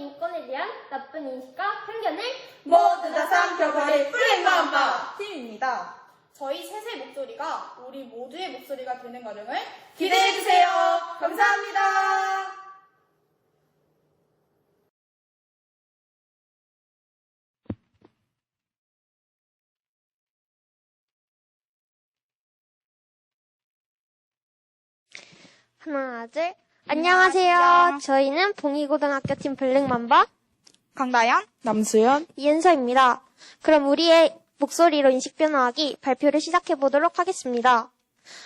인권에 대한 나쁜 인식과 편견을 모두 다 삼켜버릴 플랫맘바 팀입니다. 저희 셋의 목소리가 우리 모두의 목소리가 되는 과정을 기대해주세요. 감사합니다. 하나, 둘. 안녕하세요. 저희는 봉이고등학교 팀 블랙맘바 강다연, 남수연, 이은서입니다. 그럼 우리의 목소리로 인식 변화하기 발표를 시작해 보도록 하겠습니다.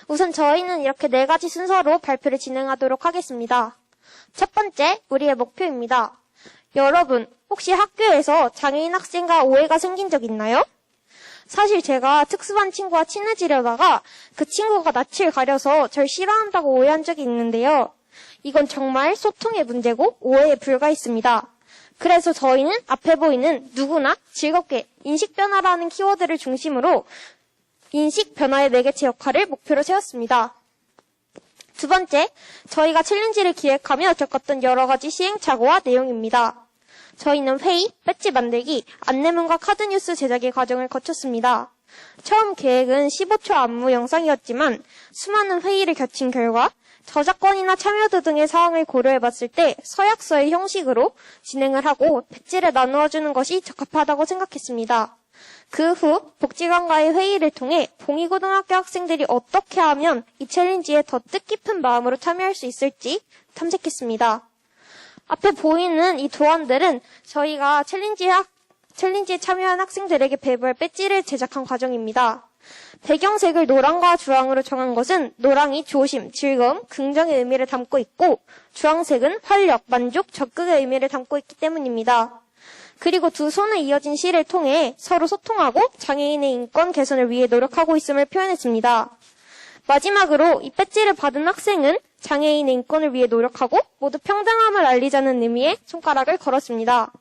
우선 저희는 이렇게 4가지 순서로 발표를 진행하도록 하겠습니다. 첫 번째, 우리의 목표입니다. 여러분, 혹시 학교에서 장애인 학생과 오해가 생긴 적 있나요? 사실 제가 특수반 친구와 친해지려다가 그 친구가 낯을 가려서 절 싫어한다고 오해한 적이 있는데요. 이건 정말 소통의 문제고 오해에 불과했습니다. 그래서 저희는 앞에 보이는 누구나 즐겁게 인식 변화라는 키워드를 중심으로 인식 변화의 매개체 역할을 목표로 세웠습니다. 두 번째, 저희가 챌린지를 기획하며 겪었던 여러 가지 시행착오와 내용입니다. 저희는 회의, 배지 만들기, 안내문과 카드뉴스 제작의 과정을 거쳤습니다. 처음 계획은 15초 안무 영상이었지만 수많은 회의를 거친 결과 저작권이나 참여도 등의 사항을 고려해봤을 때 서약서의 형식으로 진행을 하고 배지를 나누어주는 것이 적합하다고 생각했습니다. 그 후 복지관과의 회의를 통해 봉이고등학교 학생들이 어떻게 하면 이 챌린지에 더 뜻깊은 마음으로 참여할 수 있을지 탐색했습니다. 앞에 보이는 이 도안들은 저희가 챌린지에 참여한 학생들에게 배부할 배지를 제작한 과정입니다. 배경색을 노랑과 주황으로 정한 것은 노랑이 조심, 즐거움, 긍정의 의미를 담고 있고 주황색은 활력, 만족, 적극의 의미를 담고 있기 때문입니다. 그리고 두 손에 이어진 실을 통해 서로 소통하고 장애인의 인권 개선을 위해 노력하고 있음을 표현했습니다. 마지막으로 이 배지를 받은 학생은 장애인의 인권을 위해 노력하고 모두 평등함을 알리자는 의미의 손가락을 걸었습니다.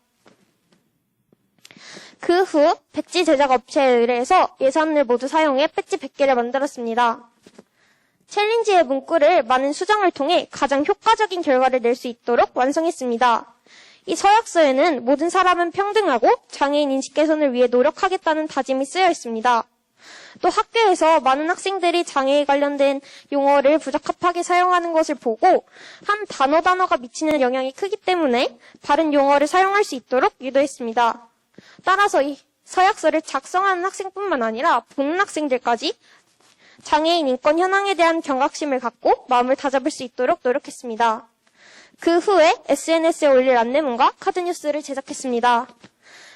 그 후 배지 제작 업체에 의뢰해서 예산을 모두 사용해 배지 100개를 만들었습니다. 챌린지의 문구를 많은 수정을 통해 가장 효과적인 결과를 낼 수 있도록 완성했습니다. 이 서약서에는 모든 사람은 평등하고 장애인 인식 개선을 위해 노력하겠다는 다짐이 쓰여 있습니다. 또 학교에서 많은 학생들이 장애에 관련된 용어를 부적합하게 사용하는 것을 보고 한 단어가 미치는 영향이 크기 때문에 바른 용어를 사용할 수 있도록 유도했습니다. 따라서 이 서약서를 작성하는 학생뿐만 아니라 보는 학생들까지 장애인 인권 현황에 대한 경각심을 갖고 마음을 다잡을 수 있도록 노력했습니다. 그 후에 SNS에 올릴 안내문과 카드뉴스를 제작했습니다.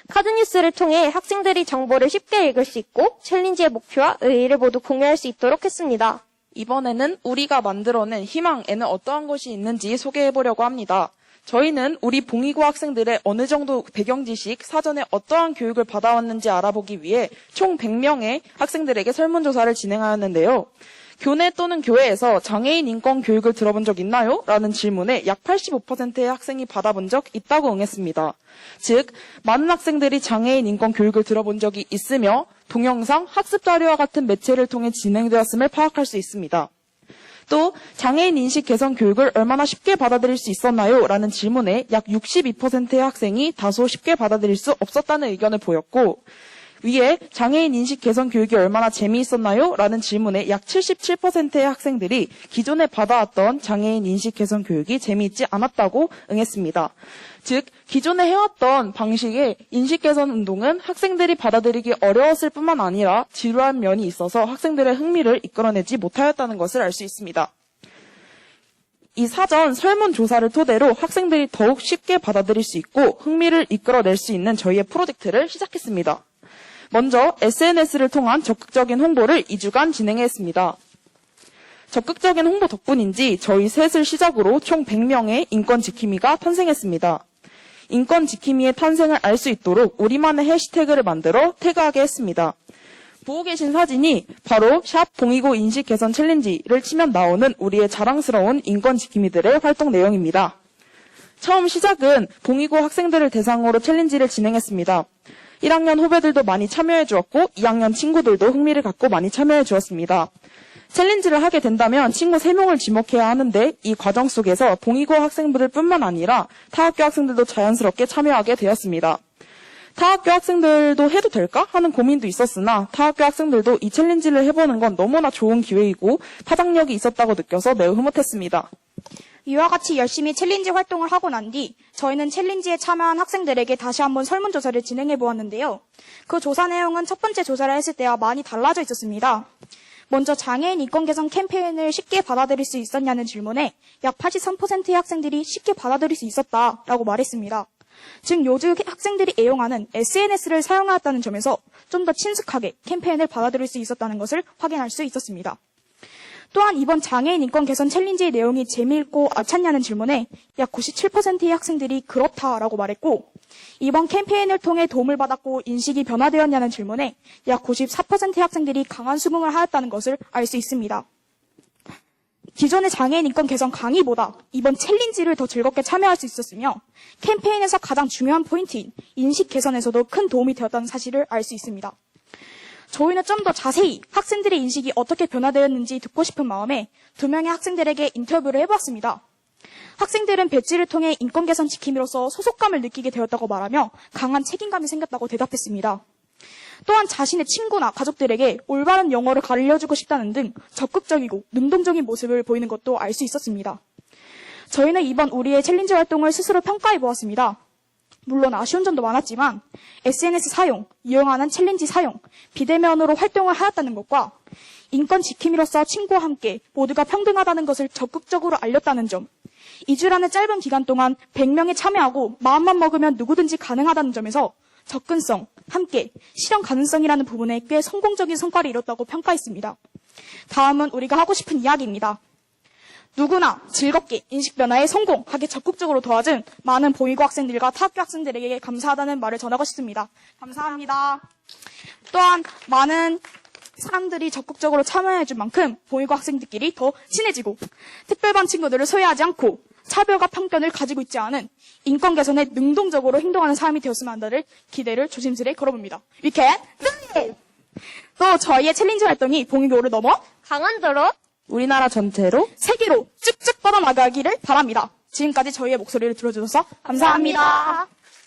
카드뉴스를 통해 학생들이 정보를 쉽게 읽을 수 있고 챌린지의 목표와 의의를 모두 공유할 수 있도록 했습니다. 이번에는 우리가 만들어낸 희망에는 어떠한 것이 있는지 소개해보려고 합니다. 저희는 우리 봉이고 학생들의 어느 정도 배경 지식, 사전에 어떠한 교육을 받아왔는지 알아보기 위해 총 100명의 학생들에게 설문조사를 진행하였는데요. 교내 또는 교회에서 장애인 인권 교육을 들어본 적 있나요? 라는 질문에 약 85%의 학생이 받아본 적 있다고 응했습니다. 즉, 많은 학생들이 장애인 인권 교육을 들어본 적이 있으며 동영상, 학습 자료와 같은 매체를 통해 진행되었음을 파악할 수 있습니다. 또 장애인 인식 개선 교육을 얼마나 쉽게 받아들일 수 있었나요? 라는 질문에 약 62%의 학생이 다소 쉽게 받아들일 수 없었다는 의견을 보였고 위에 장애인 인식 개선 교육이 얼마나 재미있었나요? 라는 질문에 약 77%의 학생들이 기존에 받아왔던 장애인 인식 개선 교육이 재미있지 않았다고 응했습니다. 즉 기존에 해왔던 방식의 인식 개선 운동은 학생들이 받아들이기 어려웠을 뿐만 아니라 지루한 면이 있어서 학생들의 흥미를 이끌어내지 못하였다는 것을 알 수 있습니다. 이 사전 설문조사를 토대로 학생들이 더욱 쉽게 받아들일 수 있고 흥미를 이끌어낼 수 있는 저희의 프로젝트를 시작했습니다. 먼저 SNS를 통한 적극적인 홍보를 2주간 진행했습니다. 적극적인 홍보 덕분인지 저희 셋을 시작으로 총 100명의 인권 지킴이가 탄생했습니다. 인권 지킴이의 탄생을 알 수 있도록 우리만의 해시태그를 만들어 태그하게 했습니다. 보고 계신 사진이 바로 샵 봉이고 인식 개선 챌린지를 치면 나오는 우리의 자랑스러운 인권 지킴이들의 활동 내용입니다. 처음 시작은 봉이고 학생들을 대상으로 챌린지를 진행했습니다. 1학년 후배들도 많이 참여해 주었고 2학년 친구들도 흥미를 갖고 많이 참여해 주었습니다. 챌린지를 하게 된다면 친구 3명을 지목해야 하는데 이 과정 속에서 봉의고 학생들 뿐만 아니라 타학교 학생들도 자연스럽게 참여하게 되었습니다. 타학교 학생들도 해도 될까 하는 고민도 있었으나 타학교 학생들도 이 챌린지를 해보는 건 너무나 좋은 기회이고 파장력이 있었다고 느껴서 매우 흐뭇했습니다. 이와 같이 열심히 챌린지 활동을 하고 난 뒤 저희는 챌린지에 참여한 학생들에게 다시 한번 설문조사를 진행해 보았는데요. 그 조사 내용은 첫 번째 조사를 했을 때와 많이 달라져 있었습니다. 먼저 장애인 인권 개선 캠페인을 쉽게 받아들일 수 있었냐는 질문에 약 83%의 학생들이 쉽게 받아들일 수 있었다라고 말했습니다. 즉 요즘 학생들이 애용하는 SNS를 사용하였다는 점에서 좀 더 친숙하게 캠페인을 받아들일 수 있었다는 것을 확인할 수 있었습니다. 또한 이번 장애인 인권 개선 챌린지의 내용이 재미있고 알찼냐는 질문에 약 97%의 학생들이 그렇다라고 말했고 이번 캠페인을 통해 도움을 받았고 인식이 변화되었냐는 질문에 약 94%의 학생들이 강한 수긍을 하였다는 것을 알 수 있습니다. 기존의 장애인 인권 개선 강의보다 이번 챌린지를 더 즐겁게 참여할 수 있었으며 캠페인에서 가장 중요한 포인트인 인식 개선에서도 큰 도움이 되었다는 사실을 알 수 있습니다. 저희는 좀 더 자세히 학생들의 인식이 어떻게 변화되었는지 듣고 싶은 마음에 2명의 학생들에게 인터뷰를 해보았습니다. 학생들은 배지를 통해 인권 개선 지킴이로서 소속감을 느끼게 되었다고 말하며 강한 책임감이 생겼다고 대답했습니다. 또한 자신의 친구나 가족들에게 올바른 영어를 가르쳐주고 싶다는 등 적극적이고 능동적인 모습을 보이는 것도 알 수 있었습니다. 저희는 이번 우리의 챌린지 활동을 스스로 평가해 보았습니다. 물론 아쉬운 점도 많았지만 SNS 사용, 이용하는 챌린지 사용, 비대면으로 활동을 하였다는 것과 인권 지킴이로서 친구와 함께 모두가 평등하다는 것을 적극적으로 알렸다는 점, 2주라는 짧은 기간 동안 100명이 참여하고 마음만 먹으면 누구든지 가능하다는 점에서 접근성, 함께, 실현 가능성이라는 부분에 꽤 성공적인 성과를 이뤘다고 평가했습니다. 다음은 우리가 하고 싶은 이야기입니다. 누구나 즐겁게 인식 변화에 성공하게 적극적으로 도와준 많은 봉의고 학생들과 타학교 학생들에게 감사하다는 말을 전하고 싶습니다. 감사합니다. 또한 많은 사람들이 적극적으로 참여해준 만큼 봉의고 학생들끼리 더 친해지고 특별반 친구들을 소외하지 않고 차별과 편견을 가지고 있지 않은 인권 개선에 능동적으로 행동하는 사람이 되었으면 한다는 기대를 조심스레 걸어봅니다. 이렇게 또 저희의 챌린지 활동이 봉의고를 넘어 강원도로 우리나라 전체로 세계로 쭉쭉 뻗어나가기를 바랍니다. 지금까지 저희의 목소리를 들어주셔서 감사합니다.